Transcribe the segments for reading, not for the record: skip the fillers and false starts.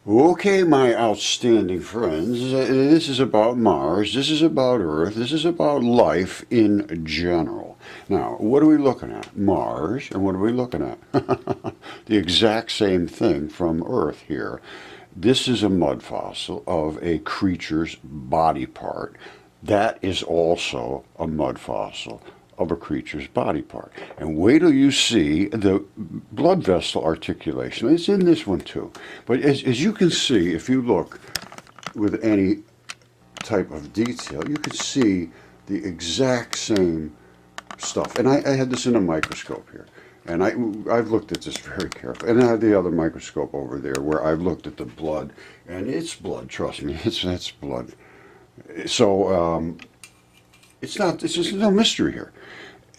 Okay, my outstanding friends, this is about Mars, this is about Earth, this is about life in general. Now, what are we looking at? Mars, and what are we looking at? The exact same thing from Earth here. This is a mud fossil of a creature's body part. That is also a mud fossil of a creature's body part. And wait till you see the blood vessel articulation. It's in this one too. But as you can see, if you look with any type of detail, you can see the exact same stuff. And I had this in a microscope here. And I've looked at this very carefully. And I have the other microscope over there where I've looked at the blood. And it's blood, trust me, it's blood. So there's just no mystery here.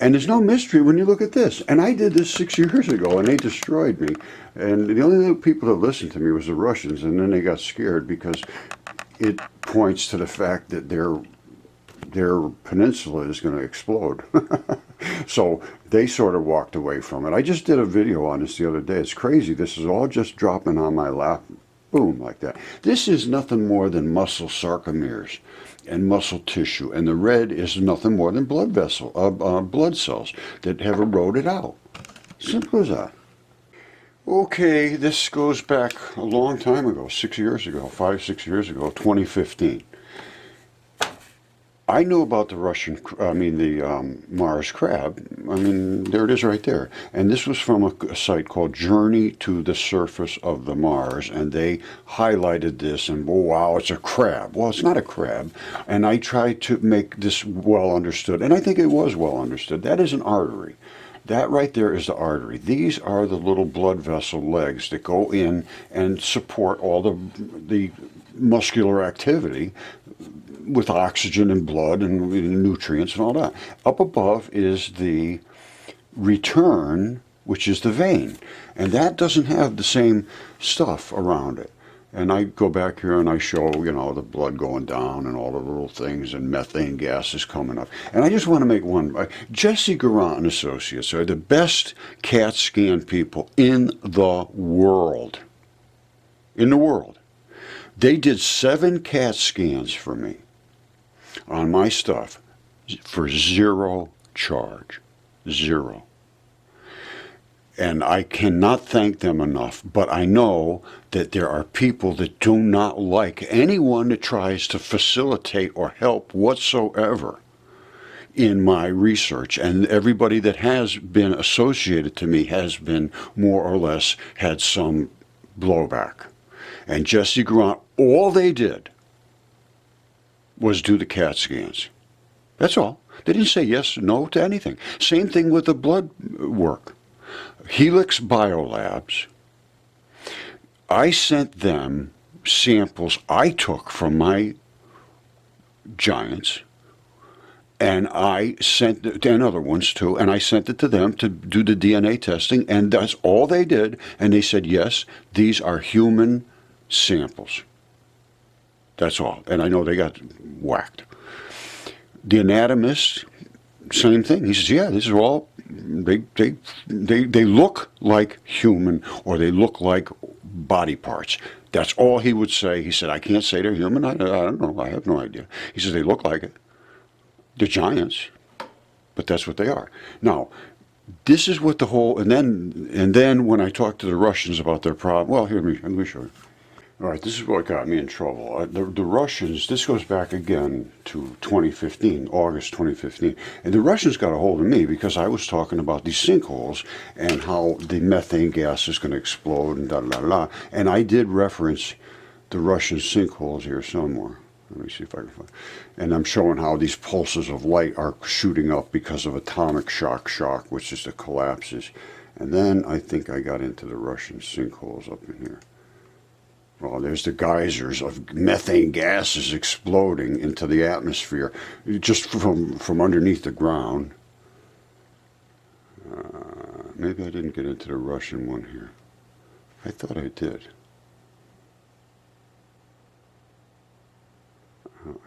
And there's no mystery when you look at this. And I did this 6 years ago, and they destroyed me. And the only people that listened to me was the Russians, and then they got scared because it points to the fact that their peninsula is going to explode. So they sort of walked away from it. I just did a video on this the other day. It's crazy. This is all just dropping on my lap. Boom, like that. This is nothing more than muscle sarcomeres and muscle tissue, and the red is nothing more than blood cells that have eroded out. Simple as that. Okay, this goes back a long time ago, 6 years ago, 5, 6 years ago, 2015. I knew about the Mars crab. I mean, there it is right there. And this was from a site called Journey to the Surface of the Mars, and they highlighted this, and oh, wow, it's a crab. Well, it's not a crab. And I tried to make this well understood, and I think it was well understood. That is an artery. That right there is the artery. These are the little blood vessel legs that go in and support all the muscular activity with oxygen and blood and nutrients and all that. Up above is the return, which is the vein. And that doesn't have the same stuff around it. And I go back here and I show, the blood going down and all the little things and methane gases coming up. And I just want to make one. Jesse Garant and Associates are the best CAT scan people in the world. In the world. They did 7 CAT scans for me on my stuff for 0 charge. 0. And I cannot thank them enough, but I know that there are people that do not like anyone that tries to facilitate or help whatsoever in my research. And everybody that has been associated to me has been more or less had some blowback. And Jesse Grant, all they did was do the CAT scans. That's all. They didn't say yes or no to anything. Same thing with the blood work. Helix Biolabs, I sent them samples I took from my giants, and I sent it, and other ones too, and I sent it to them to do the DNA testing, and that's all they did, and they said, yes, these are human samples. That's all. And I know they got whacked. The anatomist, same thing. He says, yeah, this is all, they look like human, or they look like body parts. That's all he would say. He said, I can't say they're human. I don't know. I have no idea. He says, they look like it. They're giants, but that's what they are. Now, this is what the whole, and then when I talked to the Russians about their problem, well, here, let me show you. All right, this is what got me in trouble. The Russians, this goes back again to 2015, August 2015, and the Russians got a hold of me because I was talking about these sinkholes and how the methane gas is going to explode and da-da-da-da, and I did reference the Russian sinkholes here somewhere. Let me see if I can find. And I'm showing how these pulses of light are shooting up because of atomic shock, which is the collapses. And then I think I got into the Russian sinkholes up in here. Well, there's the geysers of methane gases exploding into the atmosphere just from underneath the ground. Maybe I didn't get into the Russian one here. I thought I did.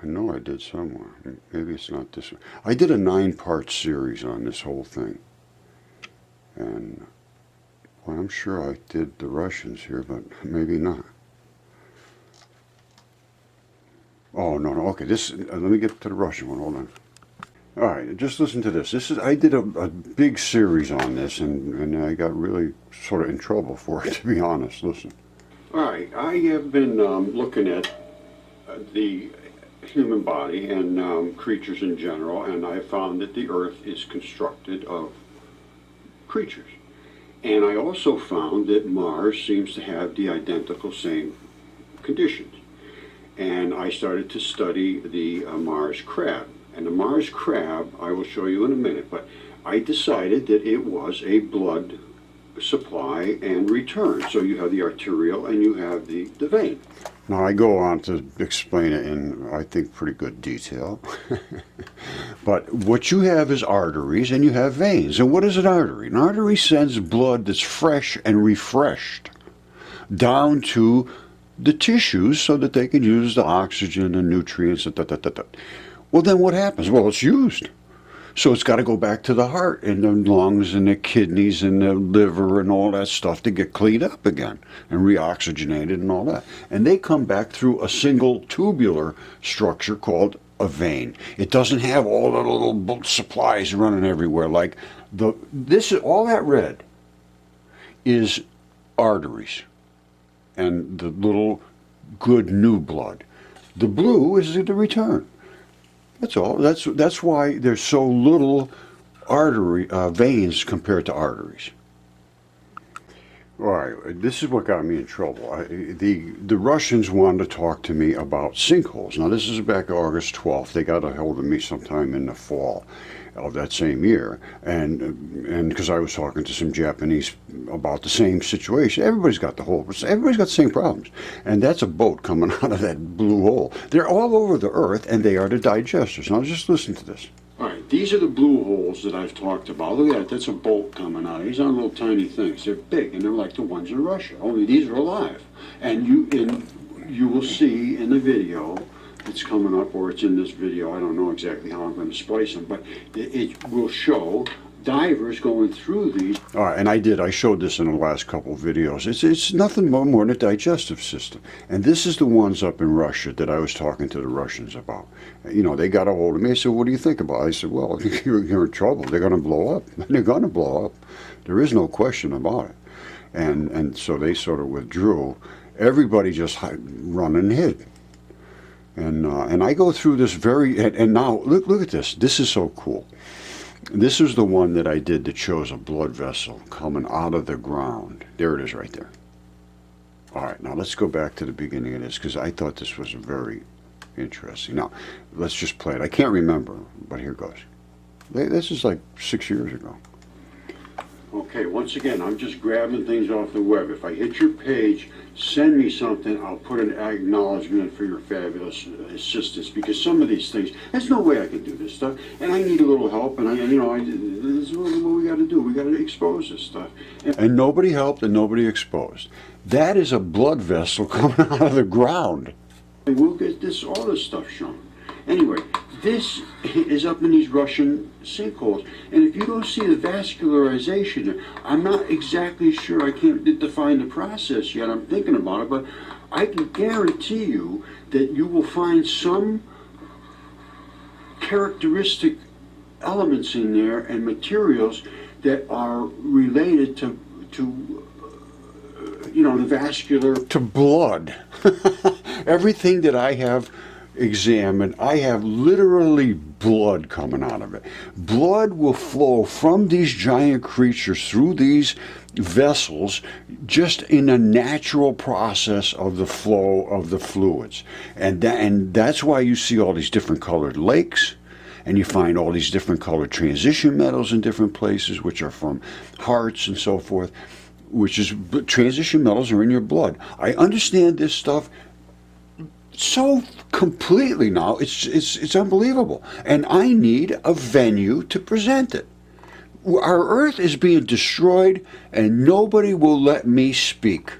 I know I did somewhere. Maybe it's not this one. I did a 9-part series on this whole thing. And well, I'm sure I did the Russians here, but maybe not. Oh, no, no. Okay, let me get to the Russian one. Hold on. All right, just listen to this. I did a big series on this, and I got really sort of in trouble for it, to be honest. Listen. All right, I have been looking at the human body and creatures in general, and I found that the Earth is constructed of creatures. And I also found that Mars seems to have the identical same conditions. And I started to study the Mars crab. And the Mars crab, I will show you in a minute, but I decided that it was a blood supply and return. So you have the arterial and you have the vein. Now I go on to explain it in, I think, pretty good detail. But what you have is arteries and you have veins. And what is an artery? An artery sends blood that's fresh and refreshed down to the tissues so that they can use the oxygen and nutrients. Well, then what happens? Well, it's used. So it's got to go back to the heart and the lungs and the kidneys and the liver and all that stuff to get cleaned up again and reoxygenated and all that. And they come back through a single tubular structure called a vein. It doesn't have all the little supplies running everywhere like all that red is arteries and the little good new blood. The blue is the return. That's all. That's why there's so little veins compared to arteries. All right, this is what got me in trouble. The Russians wanted to talk to me about sinkholes. Now this is back August 12th. They got a hold of me sometime in the fall of that same year, and because I was talking to some Japanese about the same situation. Everybody's got the same problems, and that's a boat coming out of that blue hole. They're all over the Earth, and they are the digesters. Now just listen to this. All right, these are the blue holes that I've talked about. Look at that, that's a bolt coming out. These aren't little tiny things. They're big, and they're like the ones in Russia, only these are alive. And you will see in the video, it's coming up, or it's in this video, I don't know exactly how I'm going to splice them, but it will show divers going through these. All right, and I showed this in the last couple of videos. It's nothing more than a digestive system. And this is the ones up in Russia that I was talking to the Russians about. You know, they got a hold of me. I said, what do you think about it? I said, well, you're in trouble. They're going to blow up. They're going to blow up. There is no question about it. And so they sort of withdrew. Everybody just run and hid. And I go through this and now look at this. This is so cool. This is the one that I did that shows a blood vessel coming out of the ground. There it is right there. All right, now let's go back to the beginning of this because I thought this was very interesting. Now, let's just play it. I can't remember, but here goes. This is like 6 years ago. Okay, once again, I'm just grabbing things off the web. If I hit your page, send me something, I'll put an acknowledgement for your fabulous assistance, because some of these things, there's no way I can do this stuff, and I need a little help, and this is what we got to do. We got to expose this stuff. And nobody helped and nobody exposed. That is a blood vessel coming out of the ground. And we'll get all this stuff shown. Anyway, this is up in these Russian sinkholes, and if you don't see the vascularization, I'm not exactly sure, I can't define the process yet, I'm thinking about it, but I can guarantee you that you will find some characteristic elements in there and materials that are related to the vascular, to blood. Everything that I have examined, I have literally blood coming out of it. Blood will flow from these giant creatures through these vessels just in a natural process of the flow of the fluids. And that's why you see all these different colored lakes, and you find all these different colored transition metals in different places, which are from hearts and so forth, transition metals are in your blood. I understand this stuff so completely now, it's unbelievable. And I need a venue to present it. Our Earth is being destroyed, and nobody will let me speak.